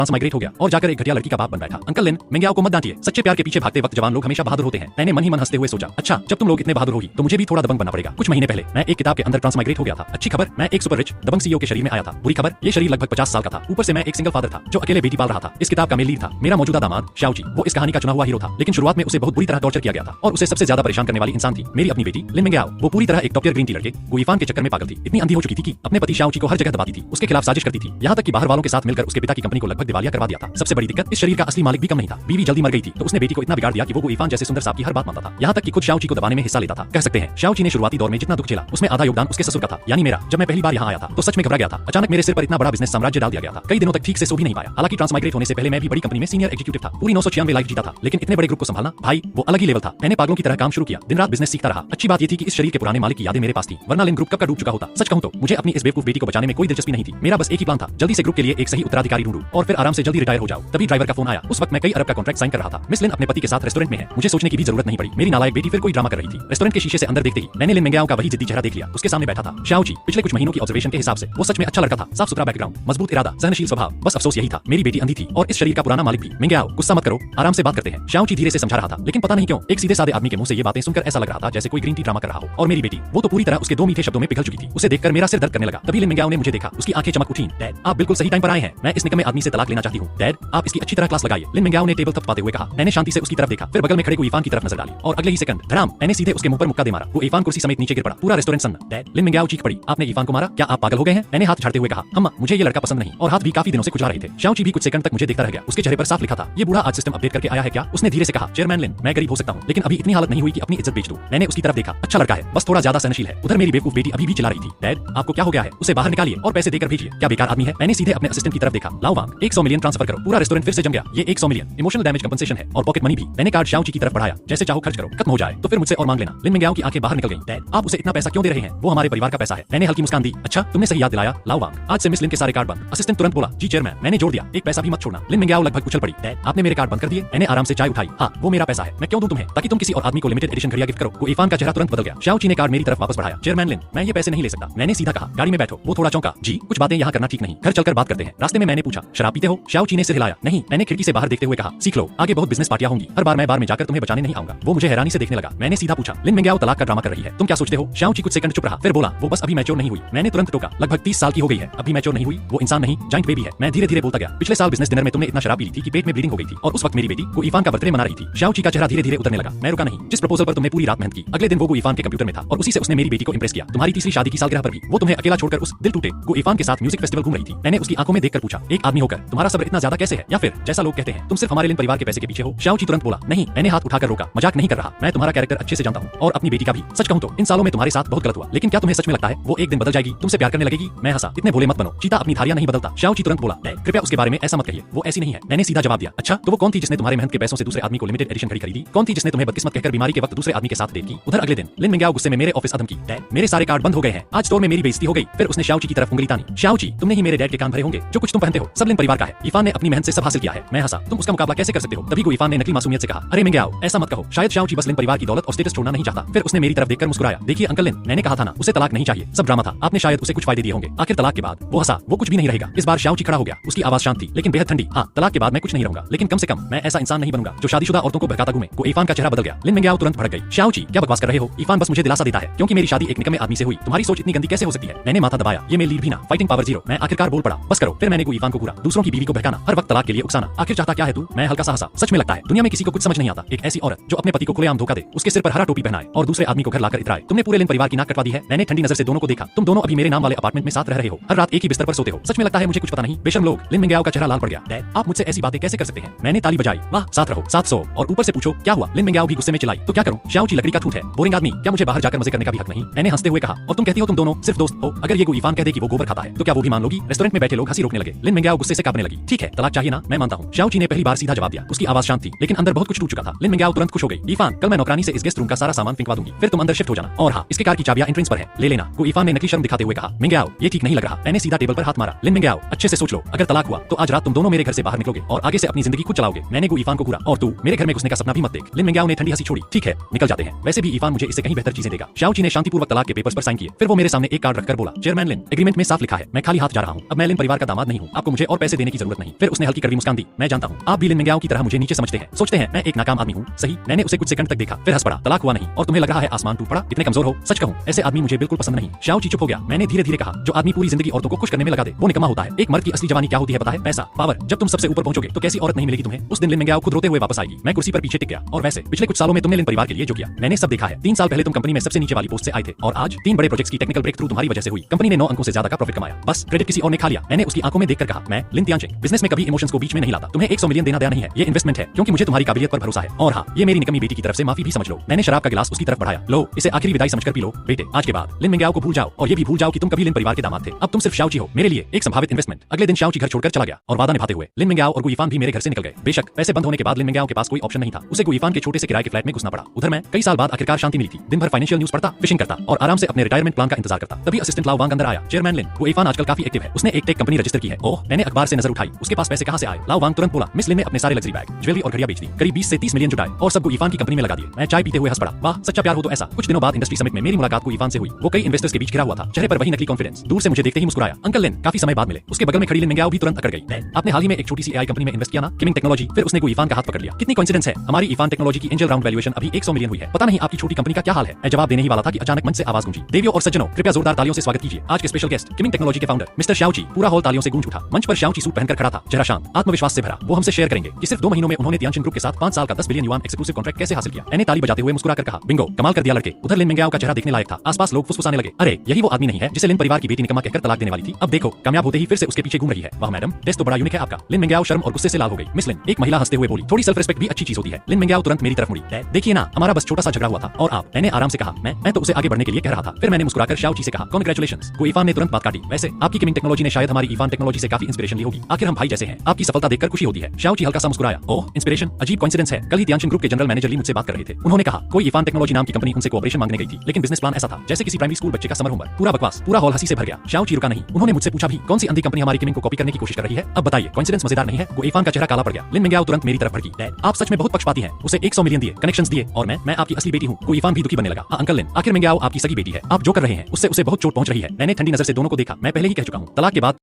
ट्रांसमाइग्रेट हो गया और जाकर एक घटिया लड़की का बाप बन बैठा। अंकल लिन, मिंग्याओ को मत डांटिए। सच्चे प्यार के पीछे भागते वक्त जवान लोग हमेशा बहादुर होते हैं। मैंने मन ही मन हंसते हुए सोचा, अच्छा जब तुम लोग इतने बहादुर होगी तो मुझे भी थोड़ा दबंग बनना पड़ेगा। कुछ महीने पहले मैं एक किताब के अंदर ट्रांसमाइग्रेट हो गया था। अच्छी खबर, मैं एक सुपर रिच दबंग सीईओ के शरीर में आया था। बुरी खबर, ये शरीर लगभग 50 साल का था। ऊपर से मैं एक सिंगल फादर था जो अकेले बेटी पाल रहा था। इस किताब का मेन लीड था मेरा मौजूदा दामाद शाओची। वो इस कहानी का चुना हुआ हीरो था, लेकिन शुरुआत में उसे बहुत बुरी तरह टॉर्चर किया गया था और उसे सबसे ज्यादा परेशान करने वाली इंसान थी मेरी अपनी बेटी लिन मिंग्याओ। वो पूरी तरह एक टॉप टियर ग्रीन टी लड़के गुइफान के चक्कर में पागल थी। इतनी अंधी हो चुकी थी कि अपने पति शाओची को हर जगह दबाती थी, उसके खिलाफ साजिश करती थी, यहाँ तक कि बाहर वालों के साथ मिलकर उसके पिता की कंपनी को लगभग दिवालिया करवा दिया था। सबसे बड़ी दिक्कत, इस शरीर का असली मालिक भी कम नहीं था। बीवी जल्दी मर गई थी तो उसने बेटी को इतना बिगाड़ दिया कि वो गुइफान जैसे सुंदर सांप की हर बात मानता था, यहाँ तक कि खुद शाओची को दबाने में हिस्सा लेता था। कह सकते हैं शाओची ने शुरुआती दौर में जितना दुख झेला उसमें आधा योगदान उसके ससुर का था, यानी मेरा। जब मैं पहली बार यहाँ आया था तो सच में घबरा गया था। अचानक मेरे सिर पर इतना बड़ा बिजनेस साम्राज्य डाल दिया गया था। कई दिनों तक ठीक से सो भी नहीं पाया। हालांकि ट्रांसमाइग्रेट होने से पहले मैं भी बड़ी कंपनी में सीनियर एग्जीक्यूटिव था। पूरी 996 लाइफ जीता था, लेकिन इतने बड़े ग्रुप को संभालना भाई वो अलग ही लेवल था। मैंने पागलों की तरह काम शुरू किया, दिन रात बिजनेस सीखता रहा। अच्छी बात ये थी कि इस शरीर के पुराने मालिक की यादें मेरे पास थी, वरना लिन ग्रुप कब का डूब चुका होता। सच कहूं तो मुझे अपनी इस बेवकूफ बेटी को बचाने में कोई दिलचस्पी नहीं थी। मेरा बस एक ही प्लान था, जल्दी से ग्रुप के लिए एक सही उत्तराधिकारी ढूंढूं और फिर आराम से जल्दी रिटायर हो जाऊं। तभी ड्राइवर का फोन आया। उस वक्त मैं कई अरब का कॉन्ट्रैक्ट साइन कर रहा था। मिस लिन अपने पति के साथ रेस्टोरेंट में है। मुझे सोचने की भी जरूरत नहीं पड़ी, मेरी नालायक बेटी फिर कोई ड्रामा कर रही थी। रेस्टोरेंट के शीशे से अंदर देखते ही मैंने लिन मिंग्याओ का वही जिद्दी चेहरा देख लिया। उसके सामने बैठा था शाओची। पिछले कुछ महीनों की ऑब्जर्वेशन के हिसाब से वो सच में अच्छा लड़का था। साफ सुथरा बैकग्राउंड, मजबूत इरादा, सहनशील स्वभाव। बस अफसोस यही था मेरी बेटी अंधी थी और इस शरीर का पुराना मालिक भी। मिंग्याओ गुस्सा मत करो, आराम से बात करते हैं, शाओची धीरे से समझा रहा था। लेकिन पता नहीं क्यों एक सीधे सादे आदमी के मुंह से ये बातें सुनकर ऐसा लग रहा था जैसे कोई ग्रीन टी ड्रामा कर रहा हो। और मेरी बेटी वो तो पूरी तरह उसके दो मीठे शब्दों में पिघल चुकी थी। उसे देखकर मेरा सिर दर्द करने लगा। तभी लिन मिंग्याओ ने मुझे देखा, उसकी आंखें चमक उठी। डैड, आप बिल्कुल सही टाइम पर आए हैं। मैं इस निकम्मे आदमी से तलाक लेना चाहती हूँ। डैड, आप इसकी अच्छी तरह क्लास लगाइए। लिन मिंग्याओ ने टेबल थपथपाते हुए कहा। मैंने शांति से उसकी तरफ देखा, फिर बगल में खड़े गुइफान की तरफ नजर डाली और अगले ही सेकंड धड़ाम मैंने सीधे उसके मुंह पर मुक्का दे मारा। गुइफान कुर्सी समेत नीचे गिर पड़ा। पूरा रेस्टोरेंट सन्ना। डैड, लिन मिंग्याओ चीख पड़ी, आपने ईफान को मारा? क्या आप पागल हो गए हैं? मैंने हाथ झाड़ते हुए कहा, अम्मा मुझे ये लड़का पसंद नहीं। और हाथ भी काफी दिनों से खुजला रहे थे। शाओची भी कुछ सेकंड तक मुझे देखता रह गया। उसके चेहरे पर साफ लिखा था, ये बूढ़ा आज सिस्टम अपडेट करके आया है क्या? उसने धीरे से कहा, चेयरमैन लिन, मैं गरीब हो सकता हूँ लेकिन अभी इतनी हालत नहीं हुई कि अपनी इज्जत बेच दूं। मैंने उसकी तरफ देखा, अच्छा लड़का है, बस थोड़ा ज्यादा सहनशील है। उधर मेरी बेवकूफ बेटी अभी भी चिल्ला रही थी, डैड आपको क्या हो गया है? उसे बाहर निकालिए और पैसे देकर भेजिए। क्या बेकार आदमी है? मैंने सीधे अपने असिस्टेंट की तरफ देखा, लाओ वांग 100 मिलियन ट्रांसफर करो। पूरा रेस्टोरेंट फिर से जम गया। ये 100 मिलियन इमोशनल डैमेज कंपनसेशन है और पॉकेट मनी भी। मैंने कार्ड शाओची की तरफ बढ़ाया, जैसे चाहो खर्च करो, खत्म हो जाए तो फिर मुझसे और मांग लेना। लिन मिंग्याओ की आंखें बाहर निकल गईं। डैड, आप उसे इतना पैसा क्यों दे रहे हैं? वो हमारे परिवार का पैसा है। मैंने हल्की मुस्कान दी, अच्छा तुमने सही याद दिलाया, लाओ वांग आज से मिस लिन के सारे कार्ड बंद। असिस्टेंट तुरंत बोला, जी चेयरमैन। मैंने जोड़ दिया, एक पैसा भी मत छोड़ना। लिन मिंग्याओ लगभग उछल पड़ी, डैड आपने मेरे कार्ड बंद कर दिए? मैंने आराम से चाय उठाई, हाँ वो मेरा पैसा है, मैं क्यों दूं तुम्हें? ताकि तुम किसी और आदमी को लिमिटेड एडिशन घड़ियां गिफ्ट करो। गुइफान का चेहरा तुरंत बदल गया। शाओची ने कार्ड मेरी तरफ वापस बढ़ाया, चेयरमैन लिन मैं ये पैसे नहीं ले सकता। मैंने सीधा कहा, गाड़ी में बैठो। वो थोड़ा चौंका, जी कुछ बातें यहाँ करना ठीक नहीं, घर चलकर बात करते हैं। रास्ते में मैंने पूछा, शराब पीते हो? शाओची ने सिर हिलाया, नहीं। मैंने खिड़की से बाहर देखते हुए कहा, सीख लो, आगे बहुत बिजनेस पार्टियां होंगी, हर बार मैं बार में जाकर तुम्हें बचाने नहीं आऊंगा। वो मुझे हैरानी से देखने लगा। मैंने सीधा पूछा, लिन मिंग्याओ तलाक का ड्रामा कर रही है, तुम क्या सोचते हो? शाओची कुछ सेकंड चुप रहा, फिर बोला, वो बस अभी मैच्योर नहीं हुई। मैंने तुरंत टोका, लगभग 30 साल की हो गई है, अभी मैच्योर नहीं हुई? वो इंसान नहीं, जाइंट बेबी है। मैं धीरे धीरे बोलता गया, पिछले साल बिजनेस डिनर में तुमने इतना शराब पी ली थी कि पेट में ब्लीडिंग हो गई थी और उस वक्त मेरी बेटी गुइफान का बर्थडे मना रही थी। शाओची का चेहरा धीरे धीरे उतरने लगा। मैं रुका नहीं। जिस प्रपोजल पर तुमने पूरी रात मेहनत की, अगले दिन वो गुइफान के कंप्यूटर में था और उसी से उसने मेरी बेटी को इंप्रेस किया। तुम्हारी तीसरी शादी की सालगिरह पर भी वो तुम्हें अकेला छोड़कर उस दिल टूटे गुइफान के साथ म्यूजिक फेस्टिवल घूम रही थी। मैंने उसकी आंखों में देखकर पूछा, एक आदमी होकर तुम्हारा सब्र इतना ज्यादा कैसे है? या फिर जैसा लोग कहते हैं तुम सिर्फ हमारे लिन परिवार के पैसे के पीछे हो? शाओची तुरंत बोला, नहीं। मैंने हाथ उठाकर रोका, मजाक नहीं कर रहा, मैं तुम्हारा कैरेक्टर अच्छे से जानता हूँ और अपनी बेटी का भी। सच कहूं तो इन सालों में तुम्हारे साथ बहुत गलत हुआ, लेकिन क्या तुम्हें सच में लगता है वो एक दिन बदल जाएगी, तुमसे प्यार करने लगेगी? मैं हंसा, इतने भोले मत बनो, चीता अपनी धारियां नहीं बदलता। शाओची तुरंत बोला, कृपया उसके बारे में ऐसा मत कहिए, वो ऐसी नहीं है। मैंने सीधा जवाब दिया, अच्छा तो वो कौन थी जिसने तुम्हारे मेहनत के पैसों से दूसरे आदमी को लिमिटेड एडिशन घड़ी खरीदी? कौन थी जिसने तुम्हें बदकिस्मत कहकर बीमारी के वक्त दूसरे आदमी के साथ डेट की? उधर अगले दिन लिन मिंग्याओ गुस्से में मेरे ऑफिस अदम की, डैड मेरे सारे कार्ड बंद हो गए हैं, आज स्टोर में मेरी बेइज्जती हो गई। फिर उसने शाओची की तरफ उंगली तानी, शाओची तुमने ही मेरे डैड के कान भरे होंगे, जो कुछ तुम पहनते हो सब लिन परिवार का है। ईफान ने अपनी मेहनत से सब हासिल किया है। मैं हंसा, तुम उसका मुकाबला कैसे कर सकते हो? तभी को ईफान ने नकली मासूमियत से कहा, अरे मिंग्याओ ऐसा मत कहो, शायद शाओची बस लिन परिवार की दौलत और स्टेटस छोड़ना नहीं चाहता। फिर उसने मेरी तरफ देखकर मुस्कुराया, देखिए अंकल लिन, मैंने कहा था ना उसे तलाक नहीं चाहिए, सब ड्रामा था, आपने शायद उसे कुछ फायदे दिए होंगे। आखिर तलाक के बाद वो हंसा, वो कुछ भी नहीं रहेगा। इस बार शाओची खड़ा हो गया, उसकी आवाज शांत थी लेकिन बेहद ठंडी, हाँ तलाक के बाद मैं कुछ नहीं रहूंगा, लेकिन कम से कम मैं ऐसा इंसान नहीं बनूंगा जो शादीशुदा औरतों को बहकाता घूमे। को ईफान का चेहरा बदल गया। लिन मिंग्याओ तुरंत भड़क गई, शाओची क्या बकवास कर रहे हो? ईफान बस मुझे दिलासा देता है क्योंकि मेरी शादी एक निकम्मे आदमी से हुई, तुम्हारी सोच इतनी गंदी कैसे हो सकती है? मैंने माथा दबाया, ये मेरी लीड भी ना, फाइटिंग पावर जीरो। मैं आखिरकार बोल पड़ा, बस करो। फिर मैंने को ईफान को घूरा, दूसरों की बीवी को बहकाना, हर वक्त तलाक के लिए उकसाना, आखिर चाहता क्या है तू? मैं हल्का सा हंसा, सच में लगता है दुनिया में किसी को कुछ समझ नहीं आता, एक ऐसी औरत जो अपने पति को खुलेआम धोखा दे, उसके सिर पर हरा टोपी पहनाए और दूसरे आदमी को घर लाकर इतराए। तुमने पूरे लिन परिवार की नाक कटवा दी है। मैंने ठंडी नजर से दोनों को देखा, तुम दोनों अभी मेरे नाम वाले अपार्टमेंट में साथ रह रहे हो, हर रात एक ही बिस्तर पर सोते हो। सच में लगता है मुझे कुछ पता नहीं, बेशर्म लोग। लिन मिंग्याओ का चेहरा लाल पड़ गया, डैड आप मुझसे ऐसी बातें कैसे कर सकते हैं? मैंने ताली बजाई, वाह साथ रहो 700 और ऊपर से पूछो क्या हुआ? लिन मिंग्याओ भी गुस्से में चिल्लाई, तो क्या करूं? शाओची लकड़ी का थूत है, बोरिंग आदमी, क्या मुझे बाहर जाकर मजे करने का भी हक नहीं? मैंने हंसते हुए कहा, और तुम कहती हो तुम दोनों सिर्फ दोस्त हो, अगर ये ईफान कह दे कि वो गोबर खाता है तो क्या वो भी मान लोगी? रेस्टोरेंट में बैठे लोग हंसी रोकने लगे। लिन मिंग्याओ गुस्से से कांपने लगी, ठीक है तलाक चाहिए ना, मैं मानता हूँ। शाओची ने पहली बार सीधा जवाब दिया, उसकी आवाज शांत थी लेकिन अंदर बहुत कुछ टूट चुका था। लिन मिंग्याओ तुरंत खुश हो गई, ईफान कल मैं नौकरानी से इस गेस्ट रूम का सारा सामान फेंकवा दूंगी, फिर तुम अंदर शिफ्ट हो जाना, और हाँ इसके कार की चाबियां एंट्रेंस पर है, ले लेना। को ईफान ने नकली शर्म दिखाते हुए कहा, मिंग्याओ ये ठीक नहीं लग रहा। मैंने सीधा टेबल पर हाथ मारा, लिन मिंग्याओ अच्छे से सोच लो, अगर तलाक हुआ तो आज रात तुम दोनों मेरे घर से बाहर निकलोगे और आगे से अपनी जिंदगी खुद चलाओगे। मैंने को ईफान को घूरा, और तू मेरे घर में घुसने का सपना भी मत देख। लिन मिंग्याओ ने ठंडी हंसी छोड़ी, ठीक है निकल जाते हैं, वैसे भी ईफान मुझे इससे कहीं बेहतर चीजें देगा। शाओची ने शांतिपूर्वक तलाक के पेपर्स पर साइन किए, फिर वो मेरे सामने एक कार्ड रखकर बोला, चेयरमैन लिन एग्रीमेंट में साफ लिखा है मैं खाली हाथ जा रहा हूँ, अब मैं लिन परिवार का दामाद नहीं हूँ, आपको मुझे और पैसे देने की जरूरत नहीं। फिर उसने हल्की कड़वी मुस्कान दी। मैं जानता हूँ आप भी लिन मिंगयाओ की तरह मुझे नीचे समझते हैं, सोचते हैं मैं एक नाकाम आदमी हूँ। सही, मैंने उसे कुछ सेकंड तक देखा, फिर हंस पड़ा। तलाक हुआ नहीं और तुम्हें लग रहा है आसमान टूट पड़ा? इतने कमजोर हो? सच कहूँ ऐसे आदमी मुझे बिल्कुल पसंद नहीं। शाओ ची चुप हो गया। मैंने धीरे धीरे कहा, जो आदमी पूरी जिंदगी औरतों को खुश करने में लगा दे वो निकम्मा होता है। एक मर्द की असली जवानी क्या होती है पता है? पैसा, पावर। जब तुम सबसे ऊपर पहुंचोगे तो कैसी औरत नहीं मिलेगी तुम्हें। उस दिन लिन मिंगयाओ खुद रोते हुए वापस आएगी। मैं कुर्सी पर पीछे टिक गया। और वैसे पिछले कुछ सालों में तुमने लिन परिवार के लिए जो किया मैंने सब देखा है। 3 साल पहले तुम कंपनी में सबसे नीचे वाली पोस्ट से आए थे और आज 3 बड़े प्रोजेक्ट्स की टेक्निकल ब्रेक थ्रू तुम्हारी वजह से हुई। कंपनी ने 9 अंकों से ज्यादा का प्रॉफिट कमाया। बस क्रेडिट किसी और ने खा लिया। मैंने उसकी आंखों में देखकर कहा, मैं लिन तियांचिंग बिजनेस में कभी इमोशंस को बीच में नहीं लाता। तुम्हें 100 मिलियन देना दया नहीं है, ये इन्वेस्टमेंट है क्योंकि मुझे तुम्हारी काबिलियत पर भरोसा है। और हाँ, ये मेरी निकम्मी बेटी की तरफ से माफी भी समझ लो। मैंने शराब का गिलास उसकी तरफ बढ़ाया। लो इसे आखिरी विदाई समझकर पी लो बेटे। आज के बाद लिन मिंगयाओ को भूल जाओ और ये भी भूल जाओ कि तुम कभी लिन परिवार के दामाद थे। अब तुम सिर्फ शाओ ची हो, मेरे लिए एक संभावित इन्वेस्टमेंट। अगले दिन शाओ ची घर छोड़कर चला गया और वादा निभाते हुए लिन मिंगयाओ और गुइफान भी मेरे घर से निकल गए। बेशक पैसे बंद होने के बाद लिन मिंगयाओ के पास कोई ऑप्शन नहीं था। उसे गुइफान के छोटे से किराए के फ्लैट में घुसना पड़ा। उधर मैं कई साल बाद आखिरकार शांति मिली थी। दिन भर फाइनेंशियल न्यूज पढ़ता, फिशिंग करता और आराम से अपने रिटायरमेंट प्लान का इंतजार करता। तभी असिस्टेंट लाओ वांग अंदर आया। चेयरमैन लिन, गुइफान आजकल काफी एक्टिव है, उसने एक टेक कंपनी रजिस्टर की है। ओह, मैंने अखबार से नजर उठाई। उसके पास पैसे कहां से आए? लाओ वांग तुरंत बोला, मिस लिन ने अपने सारे लग्जरी बैग, ज्वेलरी और घड़ियां बेच दी। करीब 20 से 30 मिलियन जुटाए और सब गुइफान की कंपनी में लगा दिए। मैं चाय पीते हुए हंस पड़ा। वाह, सच्चा प्यार हो तो ऐसा। कुछ दिनों बाद इंडस्ट्री समिट में मेरी मुलाकात गुइफान से हुई। वो कई इन्वेस्टर्स के बीच घिरा हुआ था, चेहरे पर वही नकली कॉन्फिडेंस। दूर से मुझे देखते ही मुस्कुराया। अंकल लिन, काफी समय बाद मिले। उसके बगल में खड़ी लिन मिंगयाओ भी तुरंत अकड़ गई। आपने हाल ही में एक छोटी सी एआई कंपनी में इन्वेस्ट किया ना, किमिंग टेक्नोलॉजी। फिर उसने गुइफान का हाथ पकड़ लिया। कितनी कोइंसिडेंस है, हमारी ईफान टेक्नोलॉजी की एंजल राउंड वैल्यूएशन अभी 100 मिलियन हुई है। पता नहीं आपकी छोटी कंपनी का क्या हाल है। मैं जवाब देने ही वाला था कि अचानक मंच से आवाज गूंजी। देवियों और सज्जनों, कृपया जोरदार तालियों से स्वागत कीजिए आज के स्पेशल गेस्ट, किमिंग टेक्नोलॉजी के फाउंडर मिस्टर शाओ ची। पूरा हॉल तालियों से गूंज उठा। मंच पर शाओ ची सूट पहनकर खड़ा था, चेहरा शांत, आत्मविश्वास से भरा। वो हमसे शेयर करेंगे कि सिर्फ 2 महीनों में उन्होंने तियांशिन ग्रुप के साथ 5 साल का 10 बिलियन युआन एक्सक्लूसिव कॉन्ट्रैक्ट कैसे हासिल किया। मैंने ताली बजाते हुए मुस्कुराकर कहा, बिंगो, कमाल कर दिया लड़के। उधर लिन मिंगयाओ का चेहरा देखने लायक था। आसपास लोग फुसफुसाने लगे। अरे यही वो आदमी नहीं है जिसे लिन परिवार की बेटी निकम्मा कहकर तलाक देने वाली थी। अब देखो, कामयाब होते ही फिर से उसके पीछे घूम रही है। वाह मैडम, टेस्ट तो बड़ा यूनिक है आपका। लिन मिंगयाओ शर्म और गुस्से से लाल हो गई। मिस लिन, एक महिला हंसते हुए बोली, थोड़ी सेल्फ रिस्पेक्ट भी अच्छी चीज होती है। लिन मिंगयाओ तुरंत मेरी तरफ मुड़ी। देखिए ना, हमारा बस छोटा सा झगड़ा हुआ था और आप। मैंने आराम से कहा, मैं तो उसे आगे बढ़ने के लिए कह रहा था। फिर मैंने मुस्कुराकर शाओ ची से कहा, कांग्रेचुलेशंस। गुइफान ने तुरंत बात काटी। वैसे आपकी किमिंग टेक्नोलॉजी ने शायद हमारी ईफान टेक्नोलॉजी से काफी इंस्पिरेशन ली होगी। आखिर हम भाई जैसे हैं। आपकी सफलता देखकर खुशी होती है। शाओ ची हल्का सा मुस्कुराया। ओह, इंस्पिरेशन, अजीब कोइंसिडेंस है। कल ही तियांशिन ग्रुप के जनरल मैनेजर ली मुझसे बात कर रहे थे। उन्होंने कहा कोई ईफान टेक्नोलॉजी नाम की कंपनी उनसे कोऑपरेशन मांगने गई थी, लेकिन बिजनेस प्लान ऐसा था जैसे किसी प्राइमरी स्कूल बच्चे का समर होमवर्क। पूरा बकवास। पूरा हॉल हंसी से भर गया। शाओ ची रुका नहीं। उन्होंने मुझसे पूछा भी, कौन सी अंधी कंपनी हमारी किमिंग को कॉपी करने की कोशिश कर रही है? अब बताइए, कोइंसिडेंस मजेदार नहीं है? गुइफान का चेहरा काला पड़ गया। लिन मिंगयाओ तुरंत मेरी तरफ भड़की। आप सच में बहुत पक्षपाती हैं। उसे 100 मिलियन दिए, कनेक्शंस दिए और मैं आपकी असली बेटी हूँ। गुइफान भी दुखी बनने लगा। अंकल लिन, आखिर मिंगयाओ आपकी सगी बेटी है। आप जो कर रहे हैं उससे उसे बहुत चोट पहुंच रही है। मैंने ठंडी नजर से दोनों को देखा। मैं पहले ही कह चुका हूँ, तलाक के बाद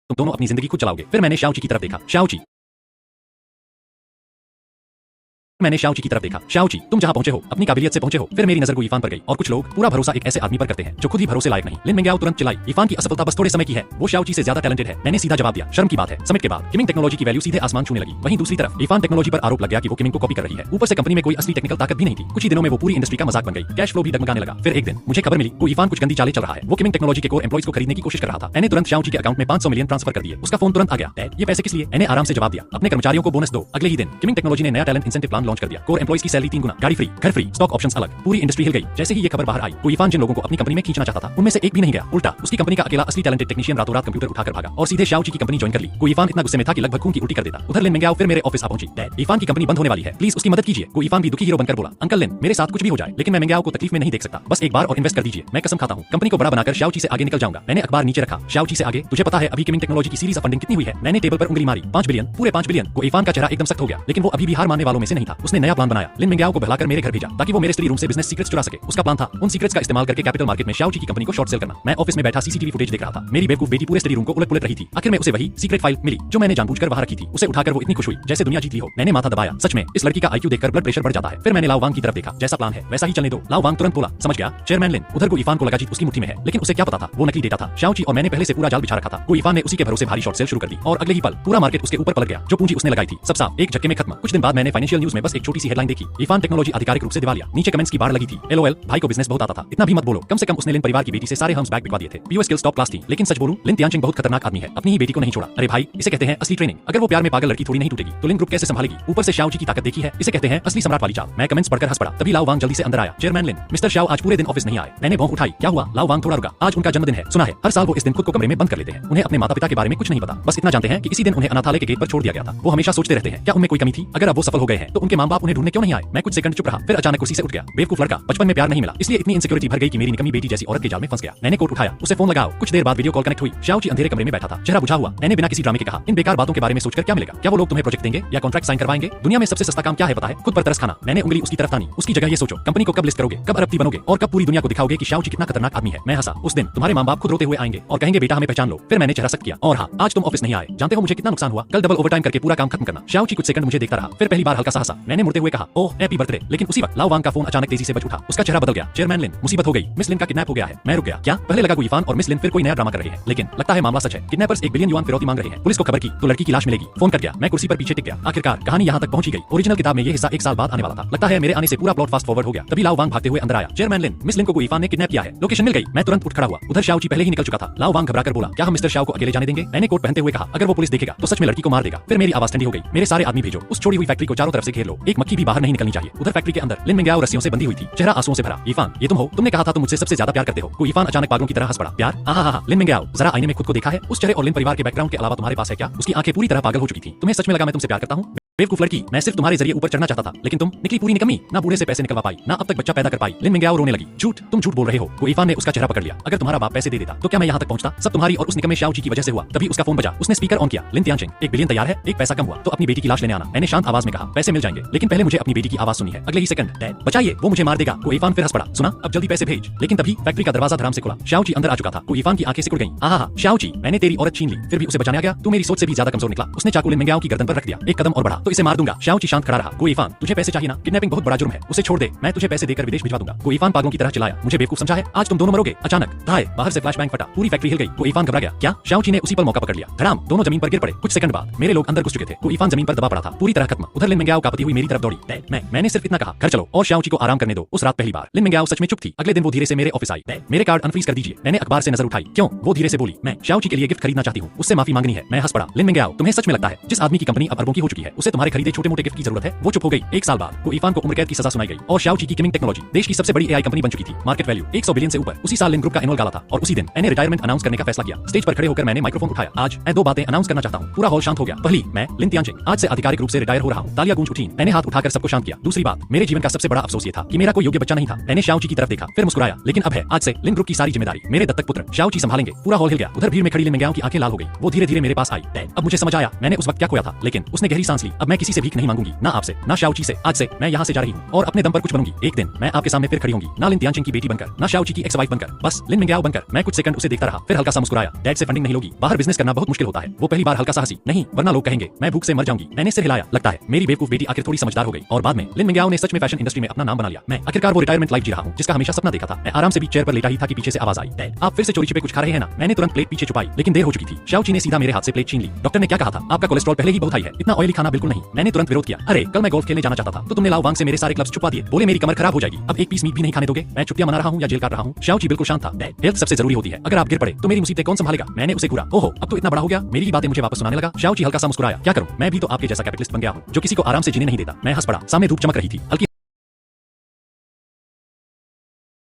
तुम दोनों अपनी जिंदगी खुद चलाओगे। फिर मैंने शाओ ची की तरफ देखा। शाओ ची शाओ ची, तुम जहां पहुंचे हो अपनी काबिलियत से पहुंचे हो। फिर मेरी नजर गुइफान पर गई और कुछ लोग पूरा भरोसा एक ऐसे आदमी पर करते हैं जो खुद ही भरोसे लायक नहीं। लिन मिंगयाओ तुरंत चिल्लाई, ईफान की असफलता बस थोड़े समय की है, वो शाओ ची से ज्यादा टैलेंटेड है। मैंने सीधा जवाब दिया, शर्म की बात है। समिट के बाद किमिंग टेक्नोलॉजी की वैल्यू सीधे आसमान छूने लगी। वहीं दूसरी तरफ ईफान टेक्नोलॉजी पर आरोप लग गया कि वो किमिंग को कॉपी कर रही है। ऊपर से कंपनी में कोई असली टेक्निकल ताकत भी नहीं थी। कुछ ही दिनों में वो पूरी इंडस्ट्री का मजाक बन गई। कैश फ्लो भी डगमगाने लगा। फिर एक दिन मुझे खबर मिली ईफान कुछ गंदी चालें चल रहा है। वो किमिंग टेक्नोलॉजी के कोर एम्प्लॉइज को खरीदने की कोशिश कर रहा था। मैंने तुरंत शाओ ची के अकाउंट में 500 मिलियन ट्रांसफर कर दिए। उसका फोन तुरंत आ गया। ये पैसे किस लिए? मैंने आराम से जवाब दिया, अपने कर्मचारियों को बोनस दो। अगले ही दिन किमिंग टेक्नोलॉजी ने नया टैलेंट इंसेंटिव प्लान लॉन्च कर दिया। कोर एम्प्लॉइज की सैलरी 3 गुना, गाड़ी फ्री, घर फ्री, स्टॉक ऑप्शंस अलग। पूरी इंडस्ट्री हिल गई। जैसे ही ये खबर बाहर आई, ईफान जिन लोगों को अपनी कंपनी में खींचना चाहता था उनमें से एक भी नहीं गया। उल्टा उसकी कंपनी का अकेला असली टैलेंटेड टेक्नीशियन रातों रात कंप्यूटर उठाकर भागा और सीधे शाओ ची की कंपनी ज्वाइन कर ली। ईफान इतना गुस्से में था कि लगभग खून की उल्टी कर देता। उधर लिन मिंगयाओ फिर मेरे ऑफिस आ पहुंची। ईफान की कंपनी बंद होने वाली है, प्लीज उसकी मदद कीजिए। ईफान भी दुखी हीरो बनकर बोला, अंकल लिन, मेरे साथ कुछ भी हो जाए लेकिन मैं मिंगयाओ को तकलीफ में नहीं देख सकता। बस एक बार और इन्वेस्ट कर दीजिए। मैं कसम खाता हूँ कंपनी को बड़ा बनाकर शाओ ची से आगे निकल जाऊंगा। मैंने अखबार नीचे रखा। शाओ ची से आगे? तुझे पता है अभी किमिंग टेक्नोलॉजी की सीरीज ऑफ फंडिंग कितनी हुई है? मैंने टेबल पर उंगली मारी। 5 बिलियन, पूरे 5 बिलियन। ईफान का चेहरा एकदम सख्त हो गया, लेकिन वो अभी भी हार मानने वालों में से नहीं था। उसने नया प्लान बनाया। लिन मिंगयाओ को बहलाकर मेरे घर भेजा ताकि वो मेरे स्टडी रूम से बिजनेस सीक्रेट्स चुरा सके। उसका प्लान था उन सीक्रेट्स का इस्तेमाल करके कैपिटल मार्केट में शाओ ची की कंपनी को शॉर्ट सेल करना। मैं ऑफिस में बैठा सीसीटीवी फुटेज देख रहा था। मेरी बेवकूफ बेटी पूरे स्टडी रूम को उलट पुलट रही थी। आखिर में उसे वही सीक्रेट फाइल मिली जो मैंने जानबूझकर वहां रखी थी। उसे उठाकर वो इतनी खुश हुई जैसे दुनिया जीत ली हो। मैंने माथा दबाया। सच में इस लड़की का आईक्यू देखकर ब्लड प्रेशर बढ़ जाता है। फिर मैंने लाओ वांग की तरफ देखा। जैसा प्लान है वैसा ही चलने दो। लाओ वांग तुरंत बोला, समझ गया चेयरमैन लिन। उधर ईफान को लगा जीत उसकी मुट्ठी में है, लेकिन उसे क्या पता था वो नकली डेटा था। शाओ ची और मैंने पहले से पूरा जाल बिछा रखा था। ईफान ने उसी के भरोसे भारी शॉर्ट सेल शुरू कर दी और अगले ही पल पूरा मार्केट उसके ऊपर पलट गया। जो पूंजी उसने लगाई थी सब साफ एक झटके में खत्म। कुछ दिन बाद मैंने फाइनेंशियल न्यूज में बस एक छोटी सी हेडलाइन देखी, ईफान टेक्नोलॉजी आधिकारिक रूप से दिवालिया। नीचे कमेंट्स की बाढ़ लगी थी। एलओएल, भाई को बिजनेस बहुत आता था, इतना भी मत बोलो। कम से कम उसने लिन परिवार की बेटी से सारे हम्स बैग बिकवा दिए थे। पीओ स्किल्स टॉप क्लास थी। लेकिन सच बोलूं, लिन तियांशिन बहुत खतरनाक आदमी है। अपनी ही बेटी को नहीं छोड़ा। अरे भाई, इसे कहते हैं असली ट्रेनिंग। अगर वो प्यार में पागल लड़की थोड़ी नहीं टूटेगी तो लिन ग्रुप कैसे संभालेगी? ऊपर से शाओ ची की ताकत देखी है, इसे कहते हैं असली सम्राट वाली चाल। मैं कमेंट्स पढ़कर हंस पड़ा। तभी लाओ वांग जल्दी से अंदर आया। चेयरमैन लिन, मिस्टर शाओ आज पूरे दिन ऑफिस नहीं आए। मैंने भौंक उठाई। क्या हुआ? लाओ वांग थोड़ा रुका। आज उनका जन्मदिन है। सुना है हर साल वो इस दिन खुद को कमरे में बंद कर लेते हैं। उन्हें अपने माता पिता के बारे में कुछ नहीं पता। बस इतना जानते हैं कि इसी दिन उन्हें अनाथालय के गेट पर छोड़ दिया गया था। वो हमेशा सोचते रहते हैं क्या उनमें कोई कमी थी? अगर अब वो सफल हो गए हैं तो उनके माँ बाप उन्हें ढूंढने क्यों नहीं आए? मैं कुछ सेकंड चुप रहा, फिर अचानक कुर्सी से उठ गया। बेवकूफ लड़का, बचपन में प्यार नहीं मिला, इसलिए इतनी इनसिक्योरिटी भर गई कि मेरी निकम्मी बेटी जैसी औरत के जाल में फंस गया। मैंने कोट उठाया, उसे फोन लगाओ। कुछ देर बाद वीडियो कॉल कनेक्ट हुई। शाओची अंधेरे कमरे में बैठा था, चेहरा बुझा हुआ। मैंने बिना किसी ड्रामे के कहा, इन बेकार बातों के बारे में सोचकर क्या मिलेगा? क्या वो लोग तुम्हें प्रोजेक्ट देंगे या कॉन्ट्रैक्ट साइन करवाएंगे? दुनिया में सबसे सस्ता काम क्या है पता है? खुद पर तरस खाना। मैंने उंगली उसकी तरफ तानी। उसकी जगह ये सोचो, कंपनी को कब लिस्ट करोगे, कब अरबपति बनोगे और कब पूरी दुनिया को दिखाओगे कि शाओची कितना खतरनाक आदमी है। मैं हंसा। उस दिन तुम्हारे माँ बाप खुद रोते हुए आएंगे और कहेंगे बेटा हमें पहचान लो। फिर मैंने चेहरा सख्त किया, और हाँ, आज तुम ऑफिस नहीं आए। जानते हो मुझे कितना नुकसान हुआ? कल डबल ओवरटाइम करके पूरा काम खत्म करना। शाओची कुछ सेकंड मुझे देखता रहा, फिर पहली बार हल्का सा हंसा। मैंने मुड़ते हुए कहा, ओह हैप्पी बर्थडे। लेकिन उसी वक्त लाओ वांग का फोन अचानक तेजी से बज उठा। उसका चेहरा बदल गया। चेयरमैन लिन, मुसीबत हो गई, मिस लिन का किडनैप हो गया है। मैं रुक गया। क्या? पहले लगा गुइफान और मिस लिन फिर कोई नया ड्रामा कर रहे हैं, लेकिन लगता है मामला सच है। किडनैपर्स 1 बिलियन युआन फिरौती मांग रहे हैं। पुलिस को खबर की तो लड़की की लाश मिलेगी। फोन कट गया। मैं कुर्सी पर पीछे टिक गया। आखिरकार कहानी यहाँ तक पहुंची गई। ओरिजिनल किताब में ये हिस्सा 1 साल बाद आने वाला था। लगता है मेरे आने से पूरा प्लॉट फास्ट फॉरवर्ड हो गया। तभी लाओ वांग भागते हुए अंदर आया। चेयरमैन लिन, मिस लिन को गुइफान ने किडनैप किया है। लोकेशन मिल गई। मैं तुरंत उठ खड़ा हुआ। उधर शाओची पहले ही निकल चुका था। लाओ वांग घबराकर बोला, क्या हम मिस्टर शाओ को अकेले जाने देंगे? मैंने कोट पहनते हुए कहा, अगर वो पुलिस देखेगा तो सच में लड़की को मार देगा। फिर मेरी आवाज ठंडी हो गई। मेरे सारे आदमी भेजो, उस छोड़ी हुई फैक्ट्री को चारों तरफ से घेर लो, एक मक्खी भी बाहर नहीं निकलनी चाहिए। उधर फैक्ट्री के अंदर लिन मिंग्याओ रस्सियों से बंधी हुई थी, चेहरा आंसुओं से भरा। ईफान, ये तुम हो? तुमने कहा था तुम मुझसे सबसे ज्यादा प्यार करते हो। गुइफान अचानक पागलों की तरह हंस पड़ा। प्यार? हाँ, लिन मिंग्याओ, जरा आईने में खुद को देखा है? उस चेहरे और लिन परिवार के बैकग्राउंड के अलावा तुम्हारे पास है क्या? उसकी आंखें पूरी तरह पागल हो चुकी थी। तुम्हें सच में लगा मैं तुमसे प्यार करता हूँ? बेवकूफ लड़की, मैं सिर्फ तुम्हारे जरिए ऊपर चढ़ना चाहता था, लेकिन तुम निकली पूरी निकम्मी। ना बूढ़े से पैसे निकलवा पाई, ना अब तक बच्चा पैदा कर पाई। लिन मिंग्याओ रोने लगी। झूठ, तुम झूठ बोल रहे हो। गुइफान ने उसका चेहरा पकड़ लिया। अगर तुम्हारा बाप पैसे दे देता तो क्या मैं यहाँ तक पहुंचता? सब तुम्हारी और उस निकम्मे शाओची की वजह से हुआ। तभी उसका फोन बजा। उसने स्पीकर ऑन किया। लिन तियानचिंग, 1 बिलियन तैयार है, एक पैसा कम हुआ तो अपनी बेटी की लाश लेने आना। मैंने शांत आवाज में कहा, पैसे मिल जाएंगे, लेकिन पहले मुझे अपनी बेटी की आवाज सुनी है। अगले ही सेकंड, डैड बचाइए, वो मुझे मार देगा। गुइफान फिर हंस पड़ा। सुना, अब जल्दी पैसे भेज। लेकिन तभी फैक्ट्री का दरवाजा धड़ाम से खुला। शाओची अंदर आ चुका था। गुइफान की आंखें सिकुड़ गईं। आहा, शाओची, मैंने तेरी औरत छीन ली, फिर भी उसे बचाने आ गया। तू मेरी सोच से भी ज्यादा कमजोर निकला। उसने चाकू लिन मिंग्याओ की गर्दन पर रख दिया। एक कदम और बढ़ा तो इसे मार दूंगा। शाओची शांत खड़ा रहा। गुइफान, तुझे पैसे चाहिए ना? किडनैपिंग बहुत बड़ा जुर्म है, उसे छोड़ दे। मैं तुझे पैसे देकर विदेश भिजवा दूंगा। गुइफान पागलों की तरह चिल्लाया, मुझे बेवकूफ समझा है? आज तुम दोनों मरोगे। अचानक धाए, बाहर से फ्लैशबैंग फटा। पूरी फैक्ट्री हिल गई। गुइफान घबरा गया। क्या? शाओची ने उसी पर मौका पकड़ लिया। धड़ाम, दोनों जमीन पर गिर पड़े। कुछ सेकंड बाद मेरे लोग अंदर घुस चुके थे। गुइफान जमीन पर दबा पड़ा था, पूरी तरह खत्म। उधर लिन मिंग्याओ कांपती हुई मेरी तरफ दौड़ी। मैंने सिर्फ इतना कहा, घर चलो और शाओची को आराम करने दो। उस रात पहली बार लिन मिंग्याओ सच में चुप थी। अगले दिन वो धीरे से मेरे ऑफिस आई। मेरे कार्ड अनफ्रीज कर दीजिए। मैंने अखबार से नजर उठाई। क्यों? वो धीरे से बोली, मैं शाओची के लिए गिफ्ट खरीदना चाहती हूँ, उससे माफी मांगनी है। मैं हंस पड़ा। लिन मिंग्याओ, तुम्हें सच में लगता है जिस आदमी की कंपनी अब अरबों की हो चुकी है उसे तुम्हारे खरीदे छोटे मोटे गिफ्ट की जरूरत है? वो चुप हो गई। 1 साल बाद गुइफान को उम्र कैद की सजा सुनाई गई और शाओची की किमिंग टेक्नोलॉजी देश की सबसे बड़ी एआई कंपनी बन चुकी थी। मार्केट वैल्यू 100 बिलियन से ऊपर। उसी साल लिन ग्रुप का एनुअल गाला था और उसी दिन मैंने रिटायरमेंट अनाउंस करने का फैसला किया। स्टेज पर खड़े होकर मैंने माइक्रोफोन उठाया। आज मैं 2 बातें अनाउंस करना चाहता हूँ। पूरा हॉल शांत हो गया। पहली, मैं लिन तियानचिंग आज से आधिकारिक रूप से रिटायर हो रहा हूँ। तालियां गूंज उठी। मैंने हाथ उठाकर सबको शांत किया। दूसरी बात, मेरे जीवन का सबसे बड़ा अफसोस ये था कि मेरा कोई योग्य बच्चा नहीं था। मैंने शाओची की तरफ देखा, फिर मुस्कुराया। लेकिन अब है, आज से लिन ग्रुप की सारी जिम्मेदारी मेरे दत्तक पुत्र शाओची संभालेंगे। पूरा हॉल हिल गया। उधर भीड़ में खड़ी लिन मिंग्याओ की आंखें लाल हो गई। वो धीरे धीरे मेरे पास आई। अब मुझे समझ आया मैंने उस वक्त क्या खोया था, लेकिन उसने गहरी सांस ली। अब मैं किसी से भीख नहीं मांगूंगी, ना आपसे, ना शाओची से। आज से मैं यहाँ से जा रही हूँ और अपने दम पर कुछ बनूंगी। एक दिन मैं आपके सामने फिर खड़ी होंगी, ना लिन तियानचिंग की बेटी बनकर, ना शाओची की एक्स वाइफ बनकर, बस लिन मिंग्याओ बनकर। मैं कुछ सेकंड उसे देखता रहा, फिर हल्का सा मुस्कुराया। डैड से फंडिंग नहीं होगी, बाहर बिजनेस करना बहुत मुश्किल होता है। वो पहली बार हल्का सा हंसी। नहीं, वरना लोग कहेंगे मैं भूख से मर जाऊंगी। मैंने सिर हिलाया। लगता है मेरी बेवकूफ बेटी आखिर थोड़ी समझदार हो गई। और बाद में लिन मिंग्याओ ने सच में फैशन इंडस्ट्री में अपना नाम बना लिया। मैं आखिरकार वो रिटायरमेंट लाइफ जी रहा हूँ जिसका हमेशा सपना देखा था। मैं आराम से भी चेयर पर लेटा ही था कि पीछे से आवाज आई, डैड आप फिर से चोरी छिपे कुछ खा रहे हैं ना? मैंने तुरंत प्लेट पीछे छुपाई, लेकिन देर हो चुकी थी। शाओची ने सीधा मेरे हाथ से प्लेट छीन ली। डॉक्टर ने क्या कहा था? आपका कोलेस्ट्रॉल पहले ही बहुत हाई है, इतना ऑयली खाना बिल्कुल नहीं। मैंने तुरंत विरोध किया। अरे कल मैं गोल्फ खेलने जाना चाहता था तो तुमने लाओ वांग से मेरे सारे क्लब्स छुपा दिए। बोले मेरी कमर खराब हो जाएगी, अब एक पीस मीट भी नहीं खाने दोगे। मैं छुट्टियां मना रहा हूँ या जेल काट रहा हूँ? शाओची बिल्कुल शांत था। डैड, हेल्थ सबसे जरूरी होती है, अगर आप गिर पड़े तो मेरी मुसीबतें कौन संभालेगा? मैंने उसे घूरा। ओहो, अब तो इतना बड़ा हो गया, मेरी बातें मुझे वापस सुनाने लगा। शाओची हल्का सा मुस्कुराया। क्या करूं, मैं भी तो आपके जैसा कैपिटलिस्ट बन गया हूं जो किसी को आराम से जीने नहीं देता। मैं हंस पड़ा। सामने धूप चमक रही थी। हल्की